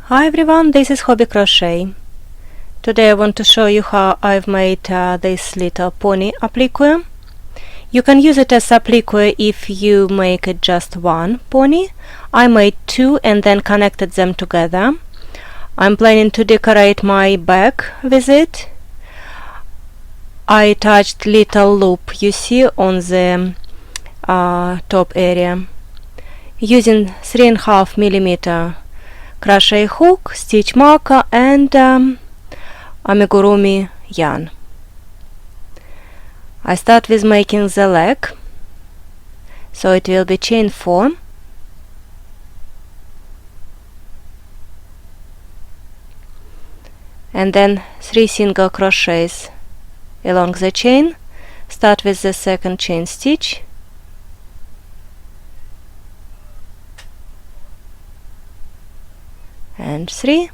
Hi everyone, this is Hobbi Crochet. Today I want to show you how I've made this little pony applique. You can use it as applique if you make it just one pony. I made two and then connected them together. I'm planning to decorate my bag with it. I attached little loop you see on the top area using 3.5 millimeter crochet hook, stitch marker and amigurumi yarn. I start with making the leg, so it will be chain 4, and then 3 single crochets along the chain. Start with the second chain stitch, and 3.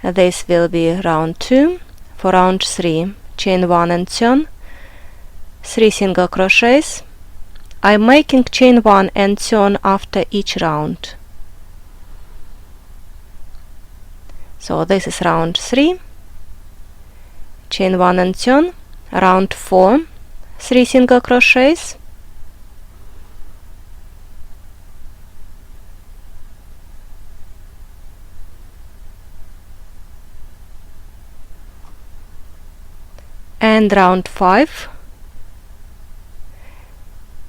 This will be round 2. For round 3, chain 1 and turn, 3 single crochets. I'm making chain 1 and turn after each round. So this is round 3, chain 1 and turn, round 4, 3 single crochets, and round 5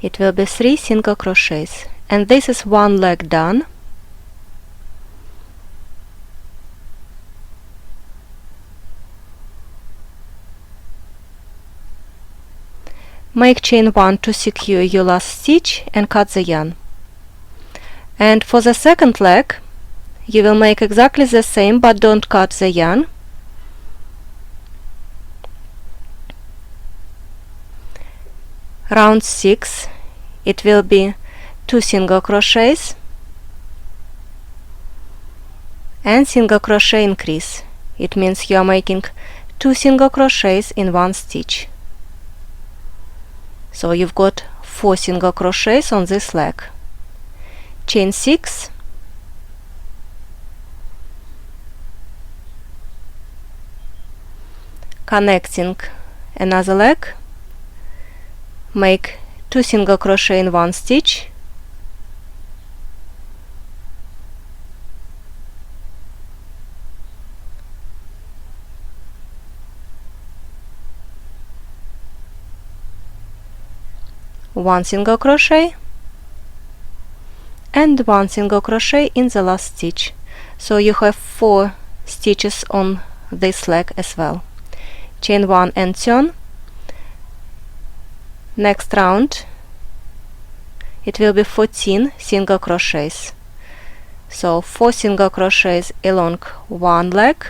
it will be 3 single crochets, and this is one leg done. Make chain 1 to secure your last stitch and cut the yarn. And for the second leg you will make exactly the same, but don't cut the yarn. Round 6 it will be 2 single crochets and single crochet increase. It means you are making 2 single crochets in one stitch. So you've got 4 single crochets on this leg. Chain 6, connecting another leg, make 2 single crochet in one stitch, one single crochet and one single crochet in the last stitch. So you have 4 stitches on this leg as well. Chain 1 and turn. Next round it will be 14 single crochets. So 4 single crochets along one leg,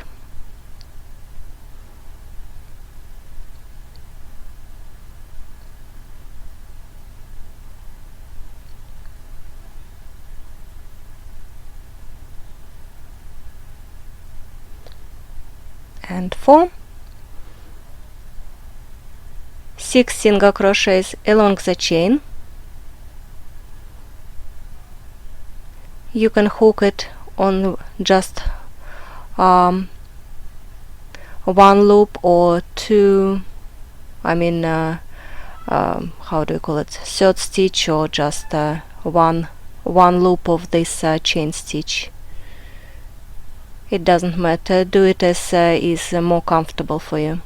and 4, 6 single crochets along the chain. You can hook it on just one loop or 2, how do you call it, third stitch, or just one loop of this chain stitch. It doesn't matter, do it as is more comfortable for you.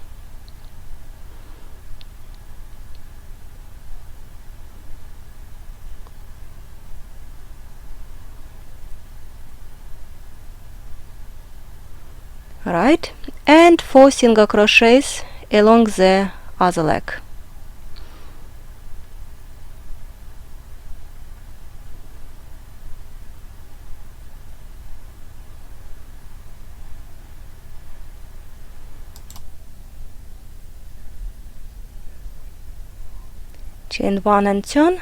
Right, and 4 single crochets along the other leg. Chain 1 and turn,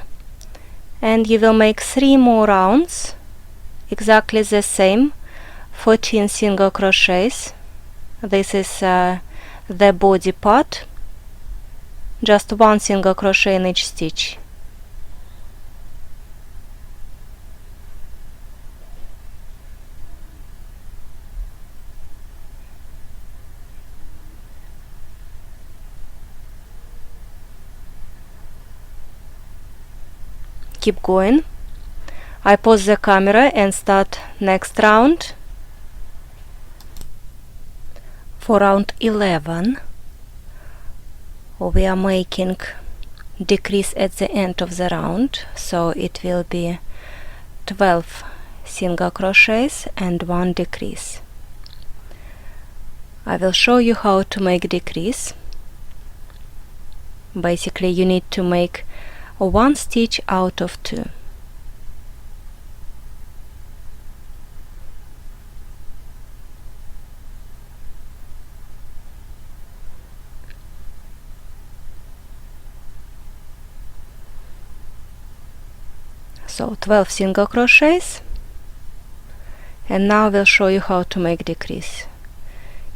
and you will make 3 more rounds exactly the same, 14 single crochets. This is the body part, just 1 single crochet in each stitch. keep going. I pause the camera and start next round. For round 11 we are making decrease at the end of the round, so it will be 12 single crochets and 1 decrease. I will show you how to make decrease. Basically you need to make 1 stitch out of 2. So 12 single crochets, and now we'll show you how to make decrease.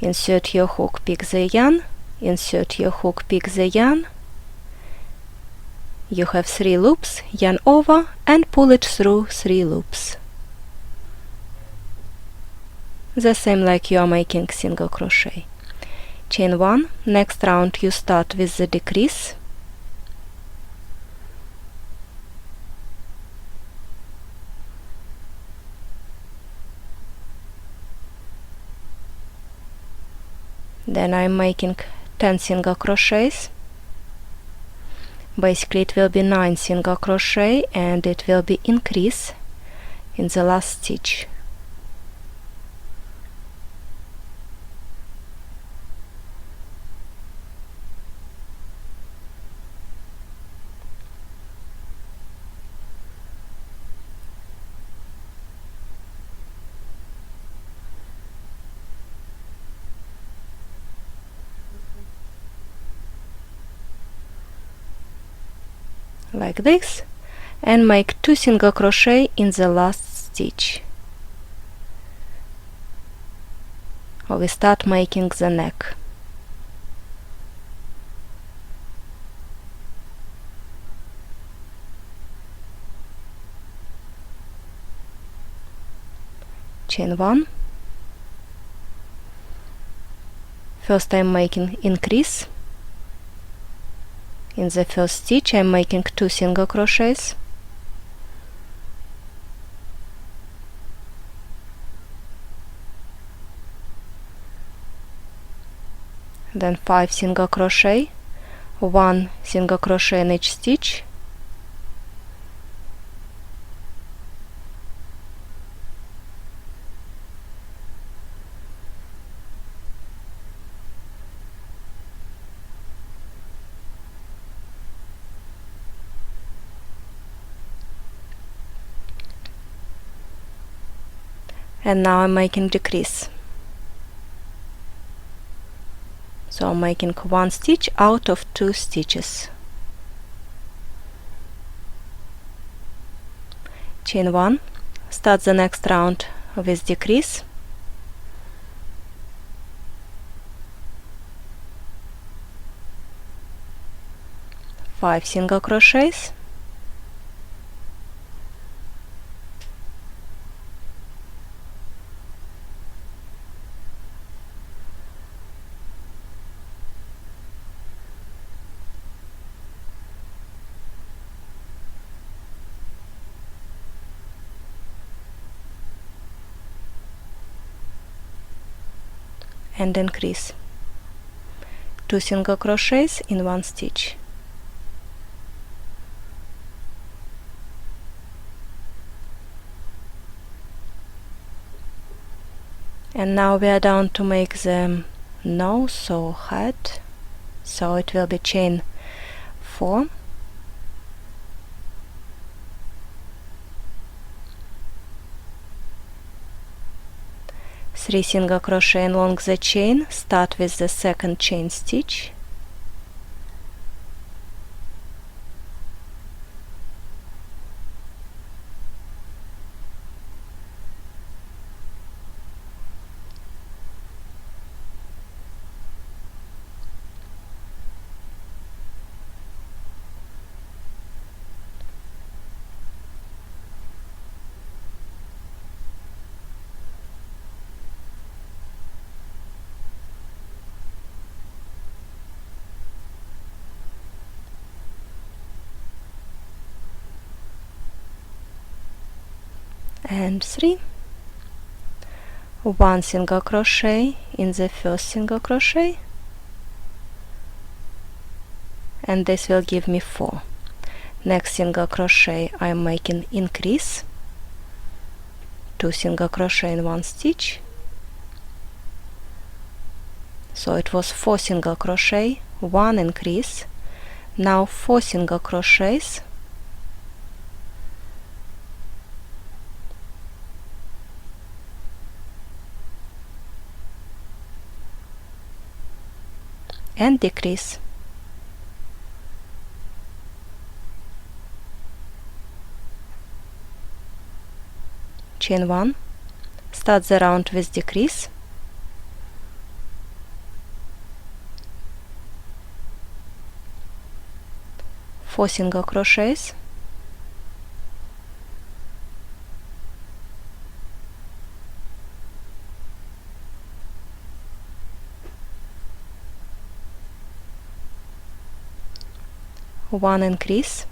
Insert your hook, pick the yarn, insert your hook, pick the yarn. You have 3 loops, yarn over and pull it through 3 loops. The same like you are making single crochet. Chain 1. Next round you start with the decrease. Then I'm making 10 single crochets. Basically it will be 9 single crochet and it will be increase in the last stitch. Like this, and make 2 single crochet in the last stitch. We start making the neck. Chain 1. First I'm making increase. In the first stitch I'm making 2 single crochets. Then 5 single crochet, 1 single crochet in each stitch. And now I'm making decrease. So I'm making 1 stitch out of 2 stitches. Chain 1. Start the next round with decrease. Five single crochets. And increase. 2 single crochets in 1 stitch. And now we are down to make the nose or head, so it will be chain 4. Three single crochet along the chain, start with the second chain stitch. and 3, 1 single crochet in the first single crochet, and this will give me 4. Next single crochet I'm making increase, 2 single crochet in 1 stitch, so it was 4 single crochet, 1 increase, now 4 single crochets, and decrease, chain 1, start the round with decrease, four single crochets, one increase,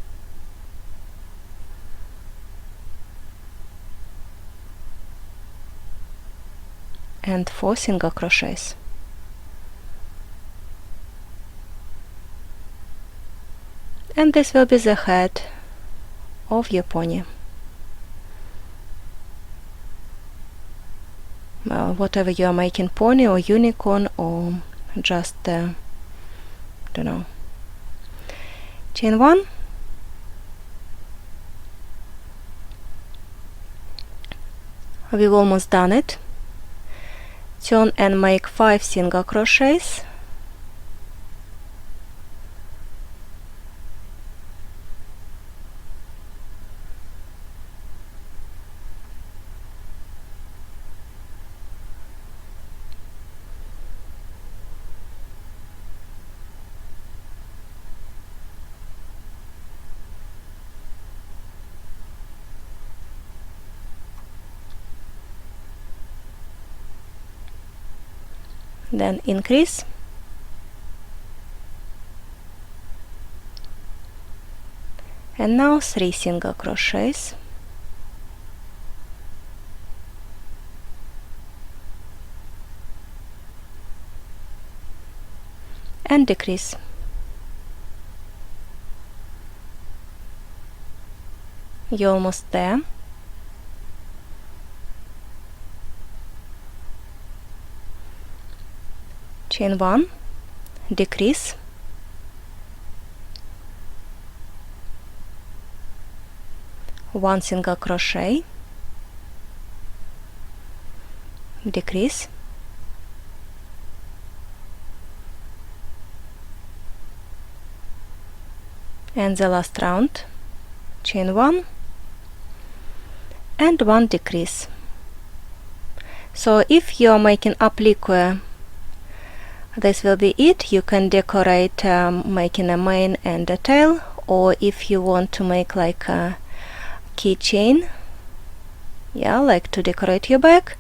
and 4 single crochets. And this will be the head of your pony. Well, whatever you are making, pony or unicorn or just don't know. Chain 1, we've almost done it. Turn and make 5 single crochets, then increase, and now 3 single crochets, and decrease, you're almost there. Chain 1, decrease, one single crochet, decrease, and the last round, chain 1 and 1 decrease. So if you are making applique, this will be it. You can decorate making a mane and a tail, or if you want to make like a keychain, yeah, like to decorate your bag,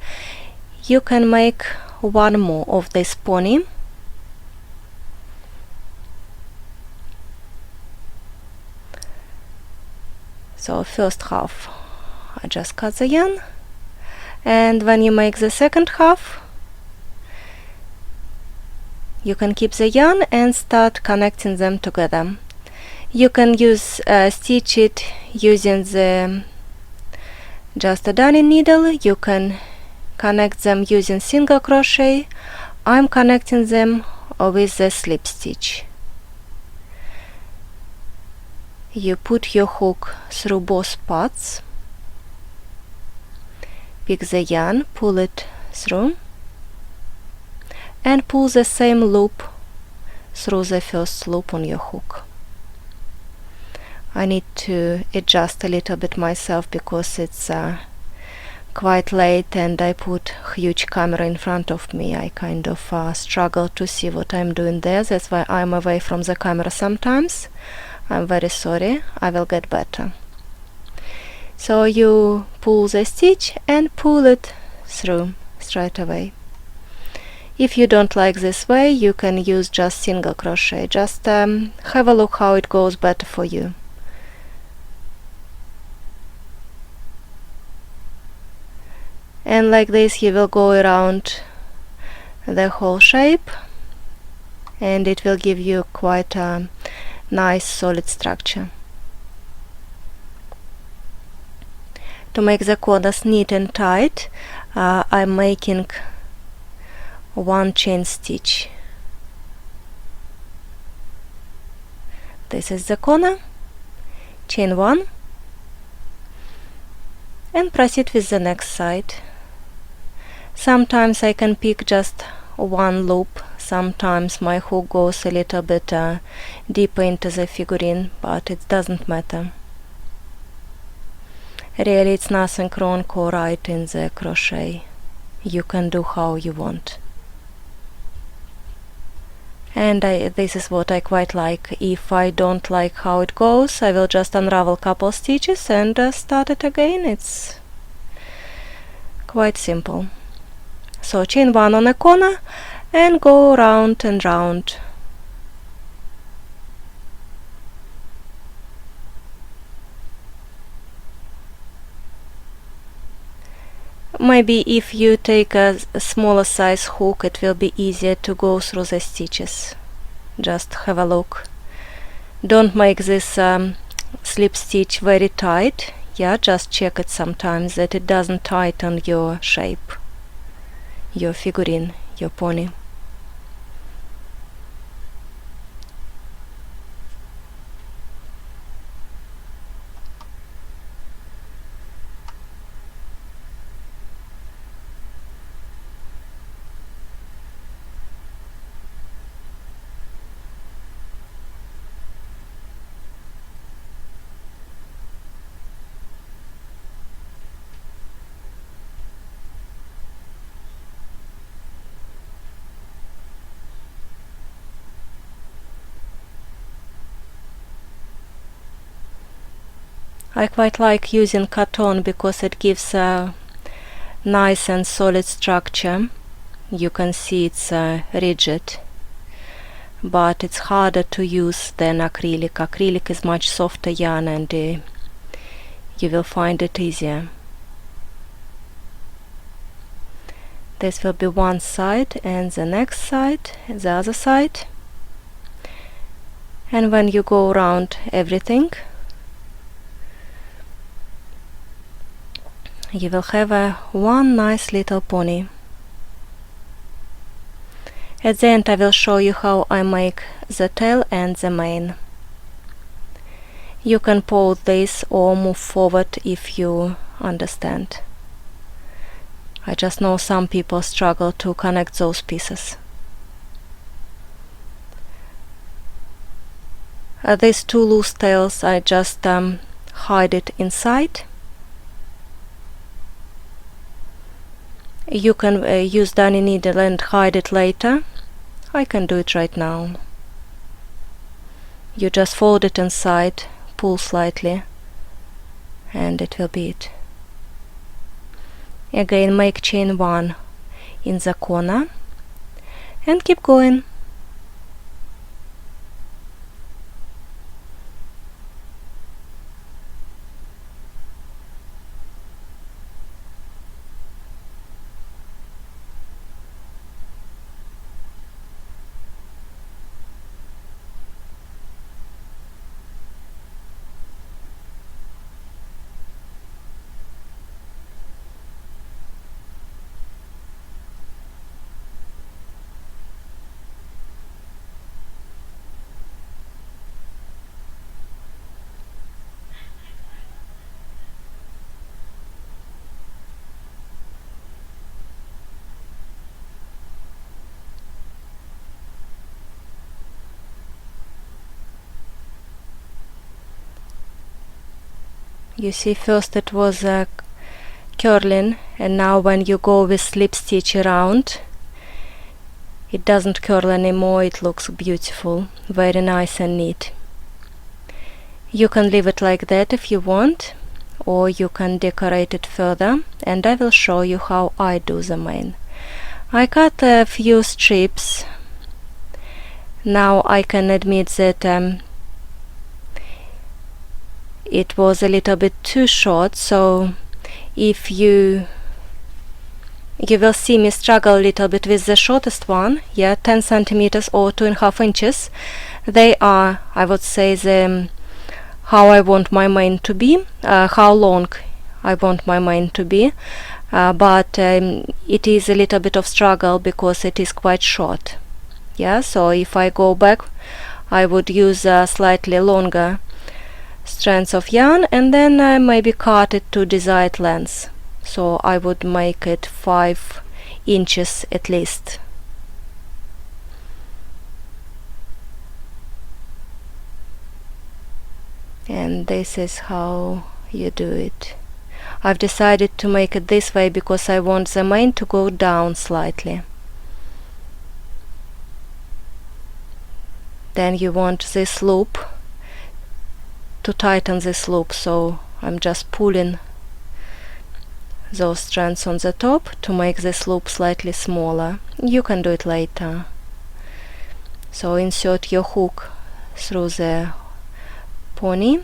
you can make one more of this pony. So first half I just cut the yarn, and when you make the second half, you can keep the yarn and start connecting them together. You can use stitch it using the just a darning needle. You can connect them using single crochet. I'm connecting them with the slip stitch. You put your hook through both parts, pick the yarn, pull it through, and pull the same loop through the first loop on your hook. I need to adjust a little bit myself because it's quite late and I put huge camera in front of me. I kind of struggle to see what I'm doing there. That's why I'm away from the camera sometimes. I'm very sorry. I will get better. So you pull the stitch and pull it through straight away. If you don't like this way, you can use just single crochet. Just have a look how it goes better for you. and like this you will go around the whole shape, and it will give you quite a nice solid structure. To make the corners neat and tight, I'm making one chain stitch. This is the corner, chain one, and proceed with the next side. Sometimes I can pick just one loop, sometimes my hook goes a little bit deeper into the figurine, but it doesn't matter. Really, it's nothing wrong or right in the crochet. You can do how you want. And this is what I quite like. If I don't like how it goes, I will just unravel couple stitches and start it again. It's quite simple. So chain one on a corner and go round and round. Maybe if you take a smaller size hook, it will be easier to go through the stitches. Just have a look. Don't make this slip stitch very tight. Yeah, just check it sometimes that it doesn't tighten your shape, your figurine, your pony. I quite like using cotton because it gives a nice and solid structure. You can see it's rigid, but it's harder to use than acrylic. Acrylic is much softer yarn, and you will find it easier. This will be one side, and the next side, the other side. And when you go around everything, you will have one nice little pony. At the end I will show you how I make the tail and the mane. You can pause this or move forward if you understand. I just know some people struggle to connect those pieces. These two loose tails, I just hide it inside. You can use darning needle and hide it later. I can do it right now. You just fold it inside, pull slightly, and it will be it. Again, make chain one in the corner and keep going. You see, first it was curling, and now when you go with slip stitch around, it doesn't curl anymore. It looks beautiful, very nice and neat. You can leave it like that if you want, or you can decorate it further, and I will show you how I do the mane. I cut a few strips. Now I can admit that it was a little bit too short, so if you you will see me struggle a little bit with the shortest one, 10 centimeters or 2.5 inches. They are, I would say, how I want my mane to be, how long I want my mane to be, but it is a little bit of struggle because it is quite short. So if I go back, I would use slightly longer strands of yarn and then maybe cut it to desired length. So I would make it 5 inches at least. And this is how you do it. I've decided to make it this way because I want the mane to go down slightly. Then you want this loop to tighten this loop, so I'm just pulling those strands on the top to make this loop slightly smaller. You can do it later. So insert your hook through the pony,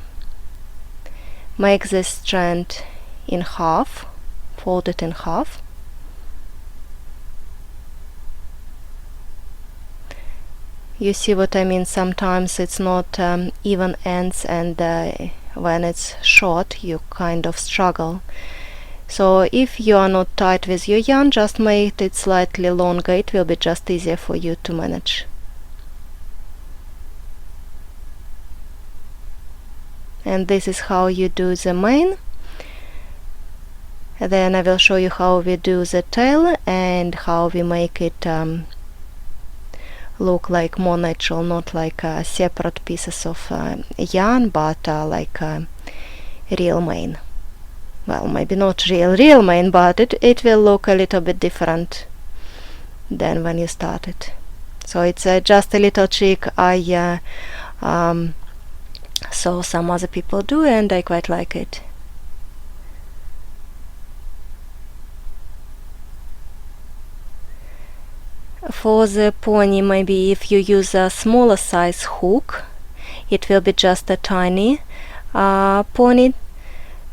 make this strand in half, fold it in half, you see what I mean? Sometimes it's not even ends, and when it's short you kind of struggle. So if you are not tight with your yarn, just make it slightly longer, it will be just easier for you to manage. And this is how you do the mane. Then I will show you how we do the tail and how we make it look like more natural, not like separate pieces of yarn, but like a real mane. Well, maybe not real mane, but it will look a little bit different than when you started. So it's just a little trick I saw some other people do, and I quite like it. For the pony, maybe if you use a smaller size hook, it will be just a tiny pony.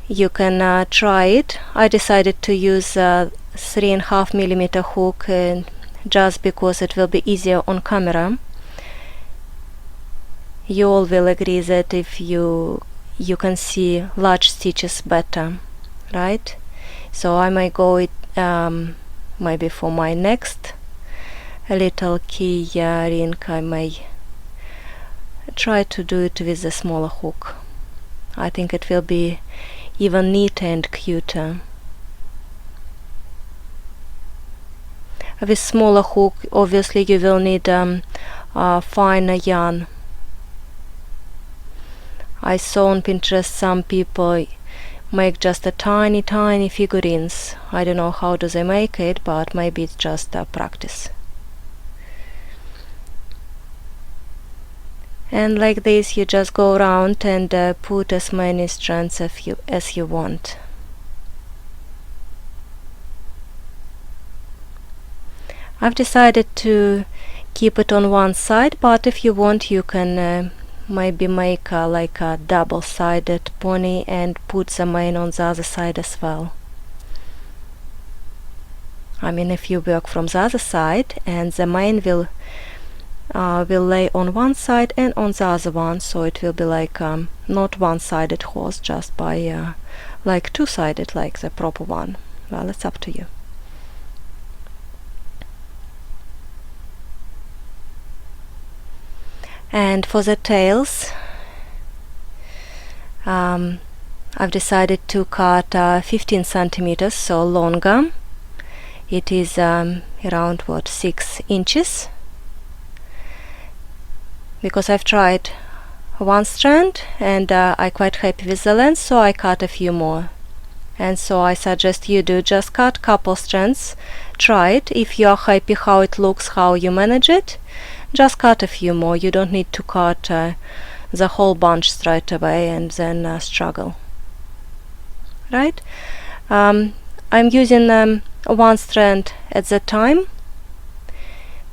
You can try it. I decided to use a 3.5 millimeter hook just because it will be easier on camera. You all will agree that if you can see large stitches better, right? So I might go it maybe for my next little keyring, I may try to do it with a smaller hook. I think it will be even neater and cuter. With smaller hook, obviously you will need finer yarn. I saw on Pinterest some people make just a tiny figurines. I don't know how do they make it, but maybe it's just practice. And like this you just go around and put as many strands as you want. I've decided to keep it on one side, but if you want you can maybe make like a double-sided pony and put the mane on the other side as well. I mean, if you work from the other side, and the mane will lay on one side and on the other one, so it will be like not one-sided horse, just by like two-sided, like the proper one. Well, it's up to you. And for the tails, I've decided to cut 15 centimeters, so longer. It is around 6 inches. Because I've tried one strand and I'm quite happy with the length, so I cut a few more. And so I suggest you do just cut couple strands, try it. If you are happy how it looks, how you manage it, just cut a few more. You don't need to cut the whole bunch straight away and then struggle. Right? I'm using one strand at the time,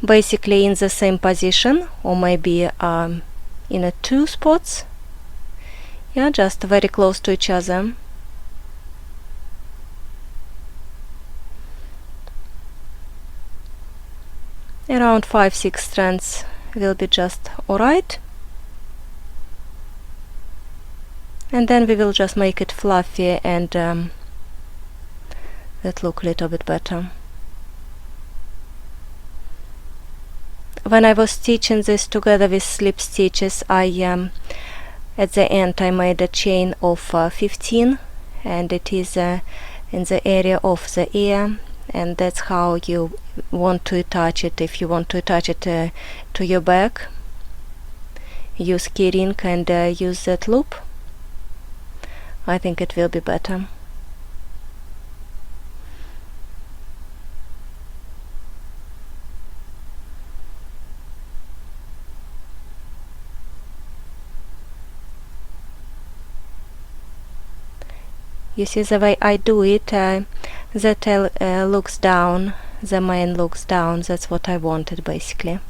basically in the same position, or maybe in 2 spots. Yeah, just very close to each other. Around 5-6 strands will be just alright. And then we will just make it fluffy and that look a little bit better. When I was stitching this together with slip stitches, at the end I made a chain of 15, and it is in the area of the ear, and that's how you want to attach it. If you want to attach it to your bag, use Keyring and use that loop. I think it will be better. You see the way I do it, the tail looks down, the mane looks down. That's what I wanted basically.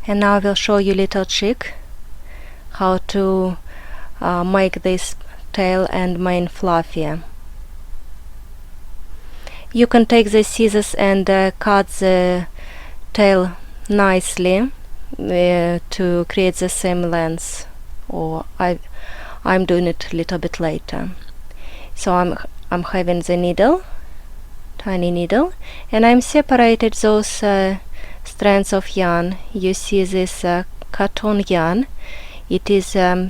And now I will show you little trick how to make this tail and mane fluffier. You can take the scissors and cut the tail nicely to create the same length, or I'm doing it a little bit later. So I'm having the needle, tiny needle, and I'm separated those strands of yarn. You see this cotton yarn. It is a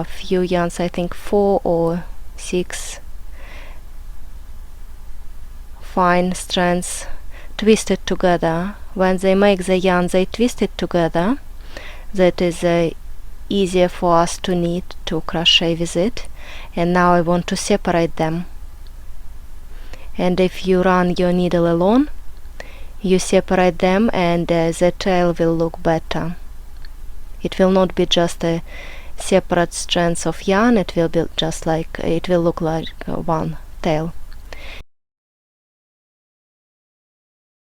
few yarns, I think 4 or 6 fine strands twisted together. When they make the yarn, they twist it together. That is easier for us to knit, to crochet with it. And now I want to separate them. And if you run your needle alone, you separate them, and the tail will look better. It will not be just a separate strands of yarn. It will be just like, it will look like one tail.